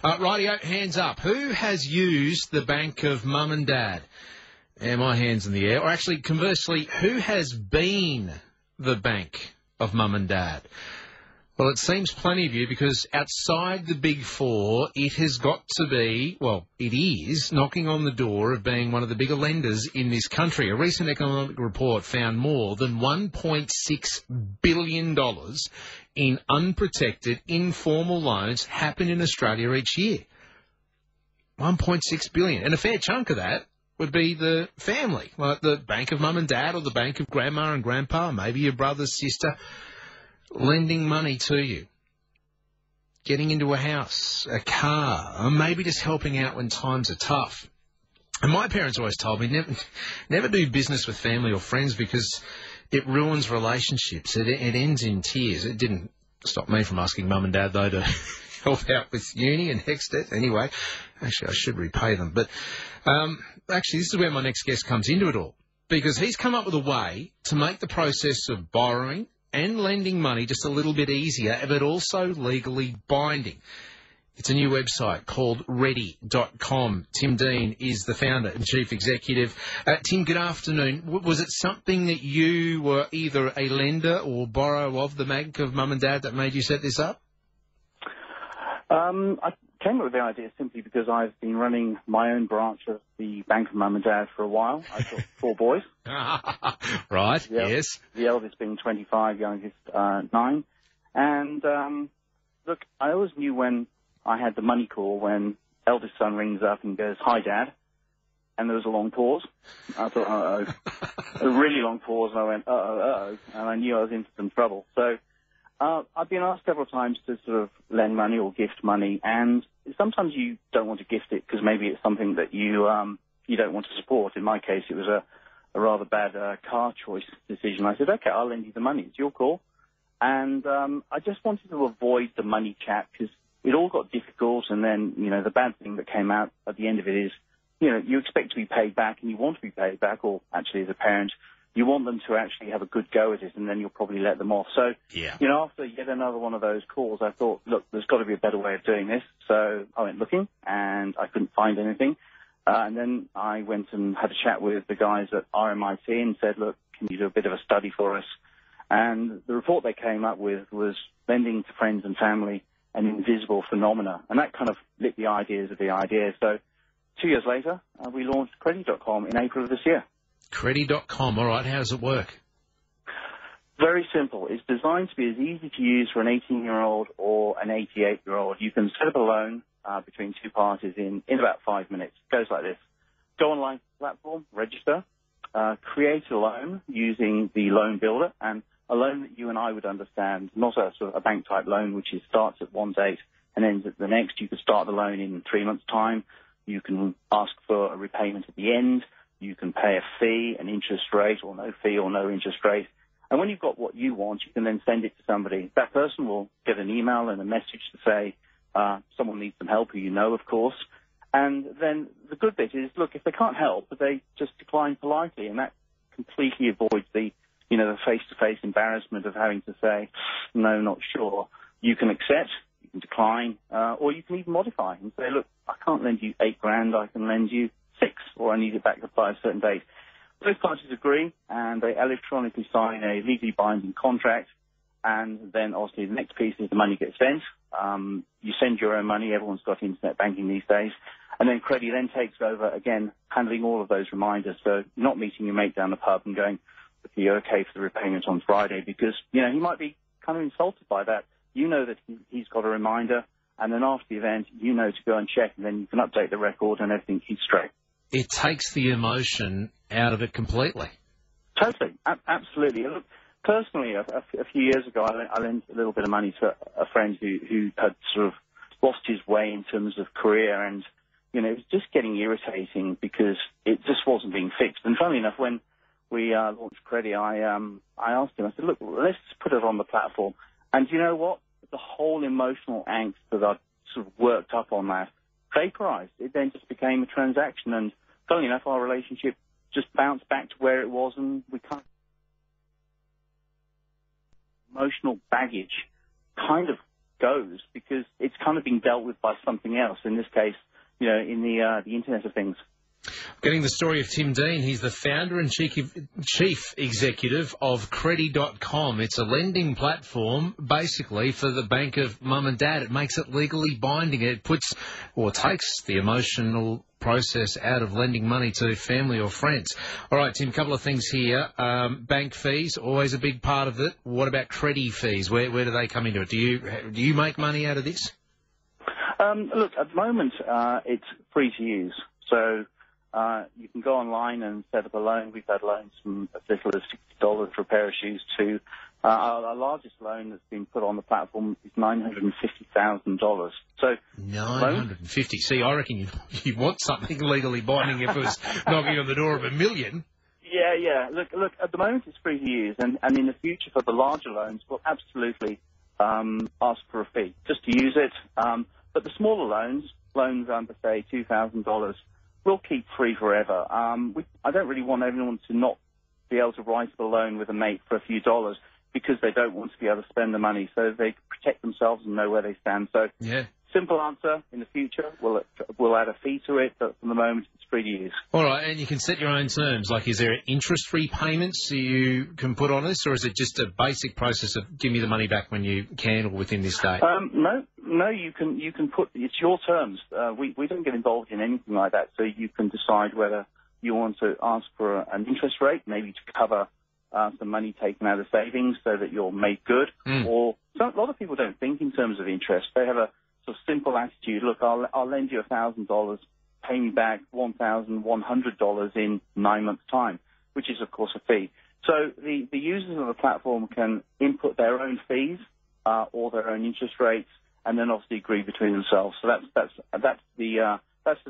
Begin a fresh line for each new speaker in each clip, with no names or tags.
Rightio, hands up. Who has used the bank of mum and dad? And my hand's in the air. Or actually, conversely, who has been the bank of mum and dad? Well, it seems plenty of you, because outside the Big Four, it has got to be, well, it is knocking on the door of being one of the bigger lenders in this country. A recent economic report found more than $1.6 billion in unprotected, informal loans happen in Australia each year. $1.6 billion. And a fair chunk of that would be the family, like the bank of mum and dad or the bank of grandma and grandpa, maybe your brother, sister, lending money to you, getting into a house, a car, or maybe just helping out when times are tough. And my parents always told me, never do business with family or friends because it ruins relationships. It ends in tears. It didn't stop me from asking mum and dad, though, to help out with uni and HECS debt. Anyway, actually, I should repay them. But actually, this is where my next guest comes into it all, because he's come up with a way to make the process of borrowing and lending money just a little bit easier, but also legally binding. It's a new website called Credi.com. Tim Dean is the founder and chief executive. Tim, good afternoon. Was it something that you were either a lender or borrower of the bank of mum and dad that made you set this up?
I came up with the idea simply because I've been running my own branch of the Bank of Mum and Dad for a while. I've got 4 boys.
Right, yes.
The eldest being 25, youngest 9. And, look, I always knew when I had the money call when eldest son rings up and goes, "Hi, Dad." And there was a long pause. I thought, uh-oh. A really long pause, and I went, uh-oh. And I knew I was into some trouble. So I've been asked several times to sort of lend money or gift money, and sometimes you don't want to gift it because maybe it's something that you don't want to support. In my case, it was a rather bad car choice decision. I said, okay, I'll lend you the money. It's your call. And I just wanted to avoid the money chat because it all got difficult, and then, you know, the bad thing that came out at the end of it is, you know, you expect to be paid back and you want to be paid back, or actually as a parent, you want them to actually have a good go at it, and then you'll probably let them off. So, you know, after yet another one of those calls, I thought, look, there's got to be a better way of doing this. So I went looking, and I couldn't find anything. And then I went and had a chat with the guys at RMIT and said, look, can you do a bit of a study for us? And the report they came up with was lending to friends and family an invisible phenomena. And that kind of lit the ideas of the idea. So 2 years later, we launched Credi.com in April of this year.
Credi.com. All right. How does it work?
Very simple. It's designed to be as easy to use for an 18-year-old or an 88-year-old. You can set up a loan between two parties in about 5 minutes. It goes like this. Go online platform, register, create a loan using the loan builder, and a loan that you and I would understand, not a sort of a bank-type loan which starts at one date and ends at the next. You could start the loan in 3 months' time. You can ask for a repayment at the end. You can pay a fee, an interest rate, or no fee or no interest rate. And when you've got what you want, you can then send it to somebody. That person will get an email and a message to say someone needs some help, who you know, of course. And then the good bit is, look, if they can't help, they just decline politely, and that completely avoids the face-to-face embarrassment of having to say, no, not sure. You can accept, you can decline, or you can even modify and say, look, I can't lend you $8,000, I can lend you 6, or I need it back by a certain date. Both parties agree, and they electronically sign a legally binding contract, and then obviously the next piece is the money gets sent. You send your own money. Everyone's got internet banking these days. And then Credi then takes over, again, handling all of those reminders. So you're not meeting your mate down the pub and going, are you okay for the repayment on Friday? Because, you know, he might be kind of insulted by that. You know that he's got a reminder, and then after the event, you know to go and check, and then you can update the record and everything keeps straight.
It takes the emotion out of it completely.
Totally. Absolutely. Look, personally, a few years ago, I lent a little bit of money to a friend who had sort of lost his way in terms of career, and, you know, it was just getting irritating because it just wasn't being fixed. And funnily enough, when we launched Credi, I asked him, I said, look, let's put it on the platform. And you know what? The whole emotional angst that I'd sort of worked up on that vaporized. It then just became a transaction, and funnily enough, our relationship just bounced back to where it was, and we kind of emotional baggage kind of goes because it's kind of being dealt with by something else. In this case, you know, in the Internet of Things.
Getting the story of Tim Dean. He's the founder and chief executive of Credi.com. It's a lending platform, basically, for the bank of mum and dad. It makes it legally binding. It puts or takes the emotional process out of lending money to family or friends. All right, Tim, a couple of things here. Bank fees, always a big part of it. What about Credi fees? Where do they come into it? Do you make money out of this?
Look, at the moment, it's free to use. So you can go online and set up a loan. We've had loans from as little as $60 for a pair of shoes to our largest loan that's been put on the platform is $950,000. So
$950. See, I reckon you want something legally binding if it was knocking on the door of $1 million.
Yeah. Look. At the moment, it's free to use, and in the future for the larger loans, we'll absolutely ask for a fee just to use it. But the smaller loans under say $2,000. We'll keep free forever. I don't really want everyone to not be able to write a loan with a mate for a few dollars because they don't want to be able to spend the money, so they protect themselves and know where they stand. So, simple answer, in the future, we'll add a fee to it, but for the moment, it's free to use. All
right, and you can set your own terms. Like, is there interest-free payments you can put on this, or is it just a basic process of give me the money back when you can or within this date?
No, you can put, it's your terms. We don't get involved in anything like that, so you can decide whether you want to ask for an interest rate, maybe to cover some money taken out of savings so that you're made good, or a lot of people don't think in terms of interest. They have a sort of simple attitude. Look, I'll lend you $1,000, pay me back $1,100 in 9 months' time, which is, of course, a fee. So the users of the platform can input their own fees or their own interest rates, and then obviously agree between themselves. So that's the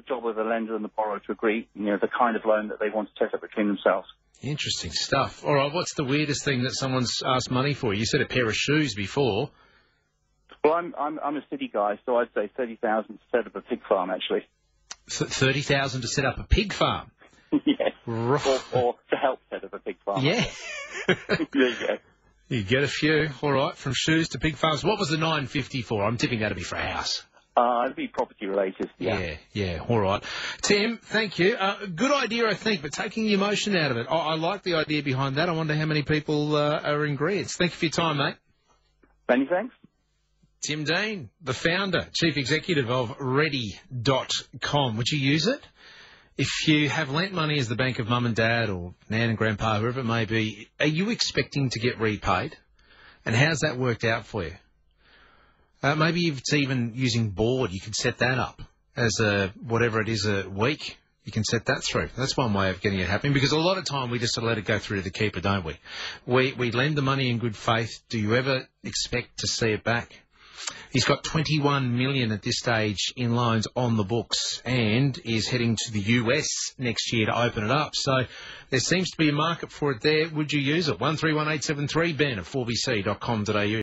job of the lender and the borrower to agree, you know, the kind of loan that they want to set up between themselves.
Interesting stuff. All right, what's the weirdest thing that someone's asked money for? You said a pair of shoes before.
Well, I'm a city guy, so I'd say $30,000 to set up a pig farm, actually.
$30,000 to set up a pig farm?
Yes.
Right.
Or to help set up a pig farm.
Yeah.
There you go.
You get a few. All right, from shoes to pig farms. What was the $950 for? I'm tipping that'd be for a house.
It'd be property related.
Yeah. All right. Tim, thank you. Good idea, I think, but taking the emotion out of it. I like the idea behind that. I wonder how many people are in agreement. Thank you for your time, mate.
Many thanks.
Tim Dean, the founder, chief executive of Credi.com. Would you use it? If you have lent money as the bank of mum and dad or nan and grandpa, whoever it may be, are you expecting to get repaid? And how's that worked out for you? Maybe if it's even using board, you could set that up as whatever it is a week. You can set that through. That's one way of getting it happening, because a lot of time we just sort of let it go through to the keeper, don't we? We lend the money in good faith. Do you ever expect to see it back? He's got $21 million at this stage in loans on the books and is heading to the US next year to open it up. So there seems to be a market for it there. Would you use it? 131873 ben at 4bc.com.au.